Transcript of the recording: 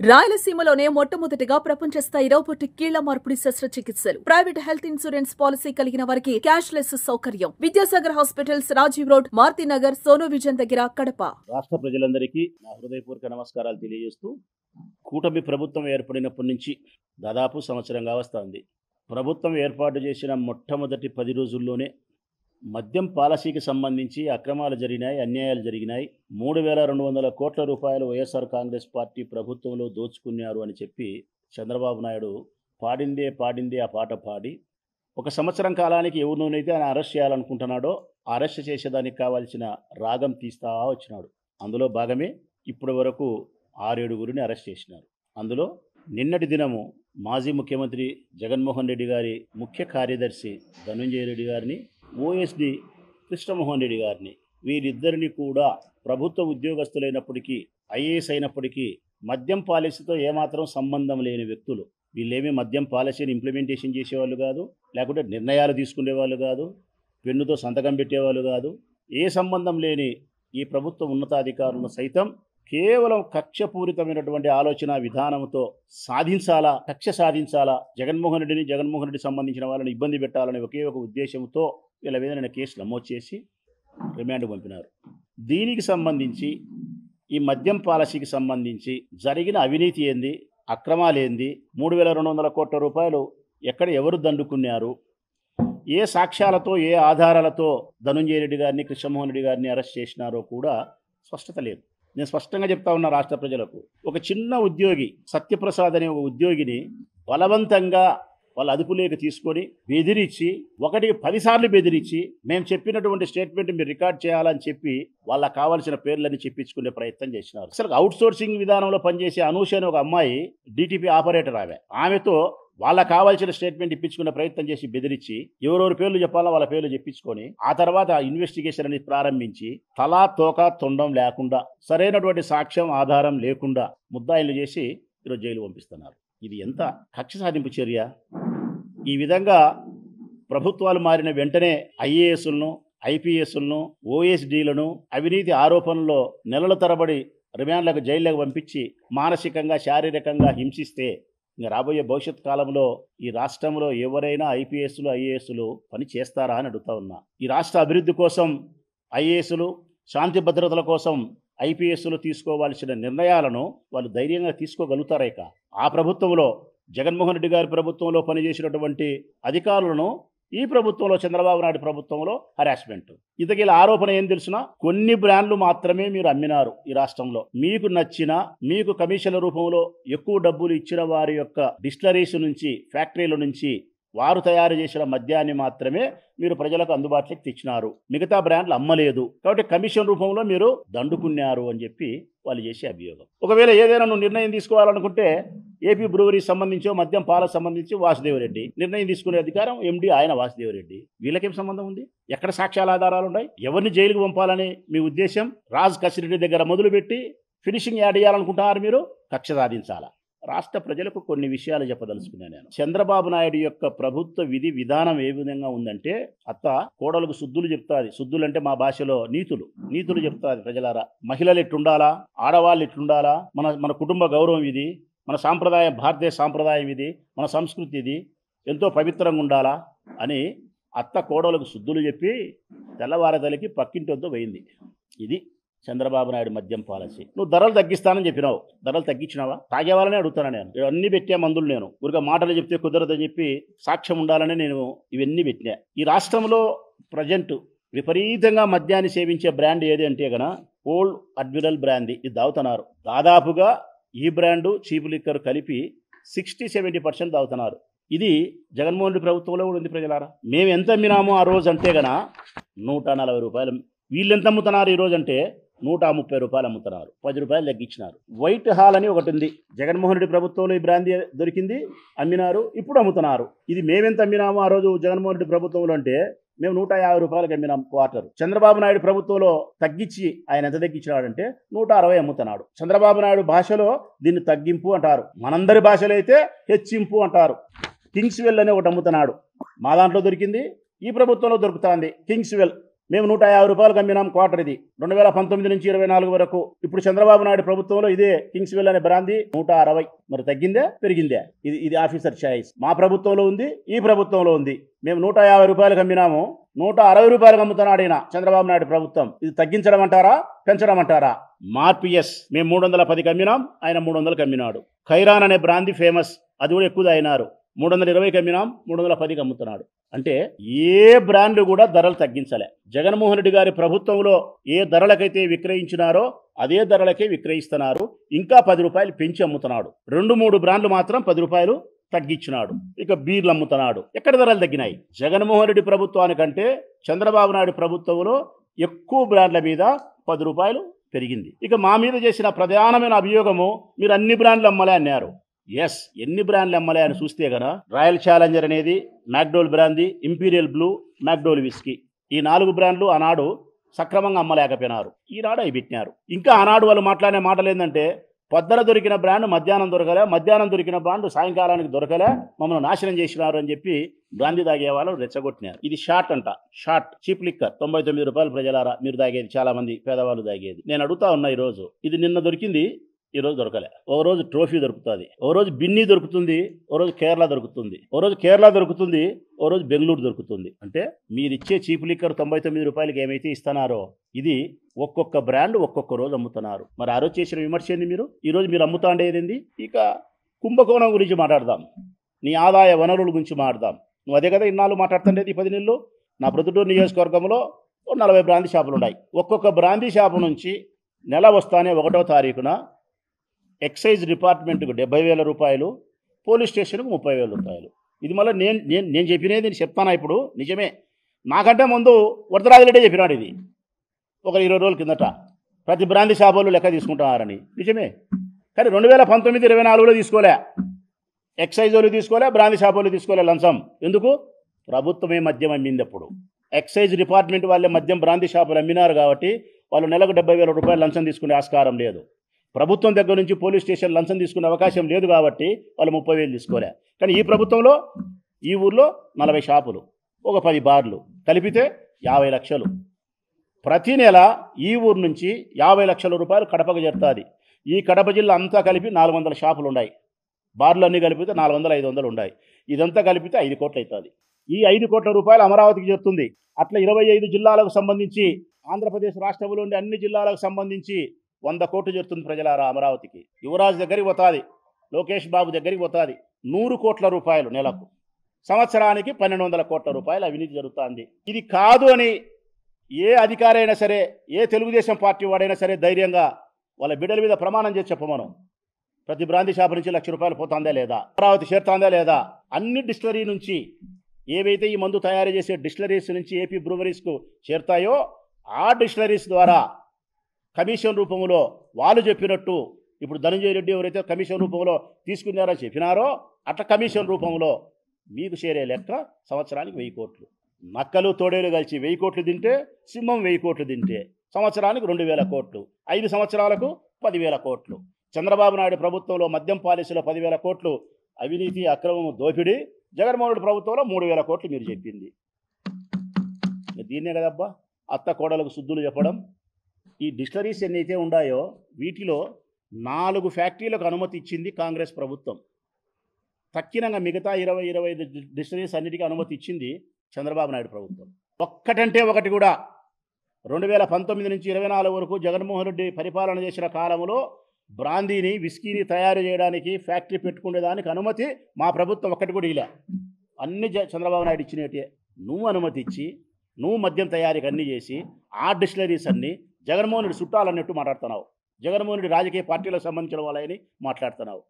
రాయలసీమలోనే మొట్టమొదటిగా ప్రపంచ స్థాయి రోబోటిక్ కీళ్ల మార్పిడి శస్త్రచికిత్సలు ప్రైవేట్ హెల్త్ ఇన్సూరెన్స్ పాలసీ కలిగిన వారికి క్యాష్లెస్ సౌకర్యం. Vidyasagar hospitals, Rajiv road, Marutinagar, Sonu vision దగ్గర, కడప. రాష్ట్ర ప్రజలందరికీ నా హృదయపూర్వక నమస్కారాలు తెలియజేస్తూ, కూటమి ప్రభుత్వం ఏర్పడినప్పటి నుంచి దాదాపు సంవత్సరంగా వస్తోంది. ప్రభుత్వం ఏర్పాటు చేసిన మొట్టమొదటి 10 రోజుల్లోనే మద్యం పాలసీకి సంబంధించి అక్రమాలు జరిగినాయి, అన్యాయాలు జరిగినాయి. 3,200 కోట్ల రూపాయలు వైఎస్ఆర్ కాంగ్రెస్ పార్టీ ప్రభుత్వంలో దోచుకున్నారు అని చెప్పి చంద్రబాబు నాయుడు పాడిందే ఆ పాట పాడి ఒక సంవత్సరం కాలానికి ఎవరినైతే ఆయన అరెస్ట్ చేయాలనుకుంటున్నాడో అరెస్ట్ చేసేదానికి కావాల్సిన రాగం తీస్తా వచ్చినాడు. అందులో భాగమే ఇప్పటి వరకు 6-7 అరెస్ట్ చేసినారు. అందులో నిన్నటి దినము మాజీ ముఖ్యమంత్రి జగన్మోహన్ రెడ్డి గారి ముఖ్య కార్యదర్శి ధనంజయ రెడ్డి గారిని, ఓఎస్డి కృష్ణమోహన్ రెడ్డి గారిని, వీరిద్దరిని కూడా ప్రభుత్వ ఉద్యోగస్తులైనప్పటికీ, ఐఏఎస్ అయినప్పటికీ మద్యం పాలసీతో ఏమాత్రం సంబంధం లేని వ్యక్తులు. వీళ్ళేమీ మద్యం పాలసీని ఇంప్లిమెంటేషన్ చేసేవాళ్ళు కాదు, లేకుంటే నిర్ణయాలు తీసుకునేవాళ్ళు కాదు, పెన్నుతో సంతకం పెట్టేవాళ్ళు కాదు. ఏ సంబంధం లేని ఈ ప్రభుత్వ ఉన్నతాధికారులను సైతం కేవలం కక్షపూరితమైనటువంటి ఆలోచన విధానంతో కక్ష సాధించాలా, జగన్మోహన్ రెడ్డి సంబంధించిన వాళ్ళని ఇబ్బంది పెట్టాలనే ఒకే ఒక ఉద్దేశంతో వీళ్ళ మీద కేసు నమోదు చేసి రిమాండ్ పంపినారు. దీనికి సంబంధించి ఈ మద్యం పాలసీకి సంబంధించి జరిగిన అవినీతి ఏంది, అక్రమాలేంది, 3,200 కోట్ల రూపాయలు ఎక్కడ ఎవరు దండుకున్నారు, ఏ సాక్ష్యాలతో ఏ ఆధారాలతో ధనంజయ రెడ్డి గారిని, కృష్ణమోహన్ రెడ్డి గారిని అరెస్ట్ చేసినారో కూడా స్పష్టత లేదు. నేను స్పష్టంగా చెప్తా ఉన్నా రాష్ట్ర ప్రజలకు. ఒక చిన్న ఉద్యోగి సత్యప్రసాద్ అనే ఒక ఉద్యోగిని బలవంతంగా వాళ్ళ అదుపులోకి తీసుకొని బెదిరించి, 10 సార్లు బెదిరించి, మేము చెప్పినటువంటి స్టేట్మెంట్ మీరు రికార్డ్ చేయాలని చెప్పి వాళ్ళకి కావాల్సిన పేర్లని చెప్పించుకునే ప్రయత్నం చేసినారు. అసలు అవుట్ సోర్సింగ్ విధానంలో పనిచేసే అనూష అనే ఒక అమ్మాయి డిటిపి ఆపరేటర్, ఆమెతో వాళ్ళకి కావాల్సిన స్టేట్మెంట్ ఇప్పించుకునే ప్రయత్నం చేసి బెదిరించి ఎవరెవరి పేర్లు చెప్పాలో వాళ్ళ పేర్లు చెప్పించుకొని ఆ తర్వాత ఇన్వెస్టిగేషన్ అనేది ప్రారంభించి తలా తోక తొండం లేకుండా, సరైనటువంటి సాక్ష్యం ఆధారం లేకుండా ముద్దాయిలు చేసి ఈరోజు జైలు పంపిస్తున్నారు. ఇది ఎంత కక్ష సాధింపు చర్య! ఈ విధంగా ప్రభుత్వాలు మారిన వెంటనే ఐఏఎస్లను, ఐపీఎస్లను, ఓఎస్డీలను అవినీతి ఆరోపణల్లో నెలల తరబడి రిమాండ్లకు, జైళ్లకు పంపించి మానసికంగా, శారీరకంగా హింసిస్తే ఇంకా రాబోయే భవిష్యత్ కాలంలో ఈ రాష్ట్రంలో ఎవరైనా ఐపీఎస్లు, ఐఏఎస్లు పని చేస్తారా అని అడుగుతా ఉన్నా. ఈ రాష్ట్ర అభివృద్ధి కోసం ఐఏఎస్లు, శాంతి భద్రతల కోసం ఐపీఎస్లు తీసుకోవాల్సిన నిర్ణయాలను వాళ్ళు ధైర్యంగా తీసుకోగలుగుతారా? ఇక ఆ ప్రభుత్వంలో, జగన్మోహన్ రెడ్డి గారి ప్రభుత్వంలో పనిచేసినటువంటి అధికారులను ఈ ప్రభుత్వంలో, చంద్రబాబు నాయుడు ప్రభుత్వంలో హరాస్మెంట్. ఇంతకీ ఆరోపణ ఏం తెలుసునా, కొన్ని బ్రాండ్లు మాత్రమే మీరు అమ్మినారు ఈ రాష్ట్రంలో. మీకు నచ్చిన, మీకు కమిషన్ల రూపంలో ఎక్కువ డబ్బులు ఇచ్చిన వారి యొక్క డిస్టిలరీస్ నుంచి, ఫ్యాక్టరీల నుంచి వారు తయారు చేసిన మద్యాన్ని మాత్రమే మీరు ప్రజలకు అందుబాటులోకి తెచ్చినారు. మిగతా బ్రాండ్లు అమ్మలేదు. కాబట్టి కమిషన్ రూపంలో మీరు దండుకున్నారు అని చెప్పి వాళ్ళు చేసే అభియోగం. ఒకవేళ ఏదైనా నువ్వు నిర్ణయం తీసుకోవాలనుకుంటే ఏపీ బ్రూవరీకి సంబంధించో, మద్యం పాలకు సంబంధించి వాసుదేవరెడ్డి నిర్ణయం తీసుకునే అధికారం ఎండి ఆయన వాసుదేవరెడ్డి. వీళ్ళకేం సంబంధం ఉంది? ఎక్కడ సాక్ష్యాల ఆధారాలు ఉన్నాయి? ఎవరిని జైలుకు పంపాలని మీ ఉద్దేశం? రాజ్ కసిరెడ్డి దగ్గర మొదలుపెట్టి ఫినిషింగ్ యాడ్ చేయాలనుకుంటున్నారు మీరు. కక్ష సాధించాలా? రాష్ట్ర ప్రజలకు కొన్ని విషయాలు చెప్పదలుచుకున్నాను నేను. చంద్రబాబు నాయుడు యొక్క ప్రభుత్వ విధానం ఏ విధంగా ఉందంటే, అత్త కోడలకు శుద్ధులు చెప్తాది. శుద్ధులు అంటే మా భాషలో నీతులు చెప్తాది. ప్రజలారా, మహిళలు ఎట్లుండాలా, ఆడవాళ్ళు ఎట్లుండాలా, మన కుటుంబ గౌరవం ఇది, మన సాంప్రదాయం, భారతీయ సాంప్రదాయం ఇది, మన సంస్కృతి ఇది, ఎంతో పవిత్రంగా ఉండాలా అని అత్త కోడలకు శుద్ధులు చెప్పి తెల్లవారదలికి పక్కింటి వద్ద పోయింది. ఇది చంద్రబాబు నాయుడు మద్యం పాలసీ. నువ్వు ధరలు తగ్గిస్తానని చెప్పినావు, ధరలు తగ్గించినావా? తాగేవాళ్ళనే అడుగుతాను నేను. అన్ని పెట్టే మందులు నేను ఊరిగా మాటలు చెప్తే కుదరదని చెప్పి సాక్ష్యం ఉండాలని నేను ఇవన్నీ పెట్టినా. ఈ రాష్ట్రంలో ప్రజెంట్ విపరీతంగా మద్యాన్ని సేవించే బ్రాండ్ ఏది అంటే గన ఓల్డ్ అడ్మిరల్ బ్రాండ్. ఇది తాగుతున్నారు. దాదాపుగా ఈ బ్రాండు, చీప్ లిక్కర్ కలిపి 60-70% తాగుతున్నారు. ఇది జగన్మోహన్ రెడ్డి ప్రభుత్వంలో కూడా ఉంది. ప్రజలారా, మేము ఎంత అమ్మినామో ఆ రోజు అంటే గన 140 రూపాయలు. వీళ్ళు ఎంత అమ్ముతున్నారు ఈరోజు అంటే 130 రూపాయలు అమ్ముతున్నారు. 10 రూపాయలు తగ్గించినారు. వైట్ హాల్ అని ఒకటి ఉంది. జగన్మోహన్ రెడ్డి ప్రభుత్వంలో ఈ బ్రాందీ దొరికింది, అమ్మినారు, ఇప్పుడు అమ్ముతున్నారు. ఇది మేమెంత అమ్మినామో ఆ రోజు జగన్మోహన్ రెడ్డి ప్రభుత్వంలో అంటే మేము 150 రూపాయలకి అమ్మినాం క్వార్టర్. చంద్రబాబు నాయుడు ప్రభుత్వంలో తగ్గించి ఆయన ఎంత తగ్గించినాడంటే 160 అమ్ముతున్నాడు. చంద్రబాబు నాయుడు భాషలో దీన్ని తగ్గింపు అంటారు, మనందరి భాషలో అయితే హెచ్చింపు అంటారు. కింగ్స్ వెల్ అని ఒకటి అమ్ముతున్నాడు. మా దాంట్లో దొరికింది, ఈ ప్రభుత్వంలో దొరుకుతుంది కింగ్స్ వెల్. మేము 150 రూపాయలకు అమ్మినాం క్వార్టర్. ఇది 2019 నుంచి 24 వరకు. ఇప్పుడు చంద్రబాబు నాయుడు ప్రభుత్వంలో ఇదే కింగ్స్వెల్ అనే బ్రాందీ 160. మరి తగ్గిందే పెరిగిందే? ఇది ఆఫీసర్ చాయిస్. మా ప్రభుత్వంలో ఉంది, ఈ ప్రభుత్వంలో ఉంది. మేము 150 రూపాయలకు అమ్మినాము, 160 రూపాయలకు అమ్ముతున్నాడు ఈయన చంద్రబాబు నాయుడు ప్రభుత్వం. ఇది తగ్గించడం అంటారా, పెంచడం అంటారా? మార్పిఎస్ మేము 310కి అమ్మినాం, ఆయన 300కి అమ్మినాడు. ఖైరాన్ అనే బ్రాందీ ఫేమస్, అది కూడా ఎక్కువ అయినారు. 320కి అమ్మినాం, 310కి అమ్ముతున్నాడు. అంటే ఏ బ్రాండ్లు కూడా ధరలు తగ్గించలే. జగన్మోహన్ రెడ్డి గారి ప్రభుత్వంలో ఏ ధరలకైతే విక్రయించినారో అదే ధరలకే విక్రయిస్తున్నారు. ఇంకా 10 రూపాయలు పెంచి అమ్ముతున్నాడు. 2-3 బ్రాండ్లు మాత్రం 10 రూపాయలు తగ్గించినాడు. ఇక బీర్లు అమ్ముతున్నాడు. ఎక్కడ ధరలు తగ్గినాయి? జగన్మోహన్ రెడ్డి ప్రభుత్వానికంటే చంద్రబాబు నాయుడు ప్రభుత్వంలో ఎక్కువ బ్రాండ్ల మీద 10 రూపాయలు పెరిగింది. ఇక మా మీద చేసిన ప్రధానమైన అభియోగము, మీరు అన్ని బ్రాండ్లు అమ్మలే అన్నారు. ఎస్, ఎన్ని బ్రాండ్లు అమ్మలే అని చూస్తే గన రాయల్ ఛాలెంజర్ అనేది, McDowell brandy, imperial blue, McDowell whisky, ఈ 4 బ్రాండ్లు ఆనాడు సక్రమంగా అమ్మలేకపోయినారు. ఈనాడు అవి పెట్టినారు. ఇంకా ఆనాడు వాళ్ళు మాట్లాడే మాటలు ఏంటంటే, పొద్దున దొరికిన బ్రాండ్ మధ్యాహ్నం దొరకలే, మధ్యాహ్నం దొరికిన బ్రాండ్ సాయంకాలానికి దొరకలే, మమ్మల్ని నాశనం చేసినారు అని చెప్పి బ్రాందీ తాగే వాళ్ళు రెచ్చగొట్టినారు. ఇది షార్ట్ అంట, షార్ట్ చీప్ లిక్కర్. 99 రూపాయలు ప్రజలారా మీరు తాగేది, చాలా మంది పేదవాళ్ళు తాగేది. నేను అడుగుతా ఉన్నా, ఈరోజు ఇది నిన్న దొరికింది, ఈ రోజు దొరకలే. ఓ రోజు ట్రోఫీ దొరుకుతుంది, ఓ రోజు బిన్నీ దొరుకుతుంది, ఓ రోజు కేరళ దొరుకుతుంది, ఓ రోజు కేరళ దొరుకుతుంది, ఓ రోజు బెంగళూరు దొరుకుతుంది. అంటే మీరిచ్చే చీప్ లిక్కర్ 99 రూపాయలకి ఏమైతే ఇస్తున్నారో ఇది ఒక్కొక్క బ్రాండ్ ఒక్కొక్క రోజు అమ్ముతున్నారు. మరి ఆ రోజు చేసిన విమర్శ ఏంది? ఈ రోజు మీరు అమ్ముతా ఉండేది. ఇక కుంభకోణం గురించి మాట్లాడదాం, నీ ఆదాయ వనరుల గురించి మాట్లాడదాం. నువ్వు అదే కదా ఇన్నాళ్ళు మాట్లాడుతుండేది. 10 నెలలు నా ప్రొద్దుటూరు నియోజకవర్గంలో 40 బ్రాందీ షాపులు ఉన్నాయి. ఒక్కొక్క బ్రాందీ షాపు నుంచి నెల వస్తానే 1వ తారీఖున ఎక్సైజ్ డిపార్ట్మెంట్కు 70,000 రూపాయలు, పోలీస్ స్టేషన్కు 30,000 రూపాయలు. ఇది మళ్ళీ నేను చెప్పినది నేను చెప్తానా? ఇప్పుడు నిజమే. నాకంటే ముందు వరదరాజులెడ్డే చెప్పినాడు ఇది ఒక 20 రోజుల కిందట. ప్రతి బ్రాందీ షాపులు లెక్క తీసుకుంటున్నారని. నిజమే. కానీ 2019-24లో తీసుకోలే, ఎక్సైజ్ వాళ్ళు తీసుకోలే, బ్రాందీ షాపులు తీసుకోలే లంచం. ఎందుకు? ప్రభుత్వమే మద్యం అమ్మింది. అప్పుడు ఎక్సైజ్ డిపార్ట్మెంట్ వాళ్ళే మద్యం బ్రాందీ షాపులు అమ్మినారు కాబట్టి వాళ్ళు నెలకు 70,000 రూపాయలు లంచం తీసుకునే ఆస్కారం లేదు. ప్రభుత్వం దగ్గర నుంచి పోలీస్ స్టేషన్ లంచం తీసుకునే అవకాశం లేదు కాబట్టి వాళ్ళు 30,000 తీసుకోలే. కానీ ఈ ప్రభుత్వంలో ఈ ఊర్లో 40 షాపులు, ఒక 10 బార్లు కలిపితే 50 లక్షలు. ప్రతి నెల ఈ ఊరు నుంచి 50 లక్షల రూపాయలు కడపకు చేరుతుంది. ఈ కడప జిల్లా అంతా కలిపి 400 షాపులు ఉన్నాయి. బార్లు అన్నీ కలిపితే 400-500 ఉన్నాయి. ఇదంతా కలిపితే 5 కోట్లు అవుతుంది. ఈ 5 కోట్ల రూపాయలు అమరావతికి చేరుతుంది. అట్లా 25 జిల్లాలకు సంబంధించి, ఆంధ్రప్రదేశ్ రాష్ట్రంలోని అన్ని జిల్లాలకు సంబంధించి 100 కోట్లు చేరుతుంది ప్రజలారా అమరావతికి. యువరాజు దగ్గరికి పోతుంది, లోకేష్ బాబు దగ్గరికి పోతుంది. 100 కోట్ల రూపాయలు నెలకు, సంవత్సరానికి 1,200 కోట్ల రూపాయలు అవినీతి జరుగుతుంది. ఇది కాదు అని ఏ అధికారి అయినా సరే, ఏ తెలుగుదేశం పార్టీ వాడైనా సరే ధైర్యంగా వాళ్ళ బిడ్డల మీద ప్రమాణం చేసి చెప్పమను. ప్రతి బ్రాందీ షాపు నుంచి 1,00,000 రూపాయలు పోతుందా లేదా, అమరావతి చేరుతుందా లేదా, అన్ని డిస్టిలరీ నుంచి ఏవైతే ఈ మందు తయారు చేసే డిస్టిలరీస్ నుంచి ఏపీ బ్రూవరీస్కు చేరుతాయో ఆ డిస్టిలరీస్ ద్వారా కమిషన్ రూపంలో వాళ్ళు చెప్పినట్టు, ఇప్పుడు ధనంజయ రెడ్డి ఎవరైతే కమిషన్ రూపంలో తీసుకున్నారని చెప్పినారో అట్లా కమిషన్ రూపంలో మీకు చేరే లెక్క సంవత్సరానికి 1000 కోట్లు. నక్కలు తోడేలు కలిసి 1000 కోట్లు తింటే, సింహం 1000 కోట్లు తింటే సంవత్సరానికి 2,000 కోట్లు, 5 సంవత్సరాలకు 10,000 కోట్లు. చంద్రబాబు నాయుడు ప్రభుత్వంలో మద్యం పాలసీలో 10,000 కోట్లు అవినీతి, అక్రమము, దోపిడీ. జగన్మోహన్ రెడ్డి ప్రభుత్వంలో 3,000 కోట్లు మీరు చెప్పింది. దీన్నే కదబ్బా అత్త కోడలకు శుద్ధులు చెప్పడం. ఈ డిస్టిలరీస్ ఎన్నైతే ఉన్నాయో వీటిలో 4 ఫ్యాక్టరీలకు అనుమతి ఇచ్చింది కాంగ్రెస్ ప్రభుత్వం. తక్కినంగా మిగతా 20-25 డిస్టిలరీస్ అన్నిటికీ అనుమతి ఇచ్చింది చంద్రబాబు నాయుడు ప్రభుత్వం. ఒక్కటంటే ఒకటి కూడా 2019 నుంచి 24 వరకు జగన్మోహన్ రెడ్డి పరిపాలన చేసిన కాలంలో బ్రాందీని, విస్కీని తయారు చేయడానికి ఫ్యాక్టరీ పెట్టుకునేదానికి అనుమతి మా ప్రభుత్వం ఒక్కటి కూడా ఇలా. అన్ని చంద్రబాబు నాయుడు ఇచ్చినట్టే. నువ్వు అనుమతి ఇచ్చి, నువ్వు మద్యం తయారీకి అన్నీ చేసి, ఆ డిస్టిలరీస్ అన్నీ జగన్మోహన్ రెడ్డి చుట్టాలన్నట్టు మాట్లాడుతున్నావు. జగన్మోహన్ రెడ్డి రాజకీయ పార్టీలకు సంబంధించిన వాళ్ళని మాట్లాడుతున్నావు.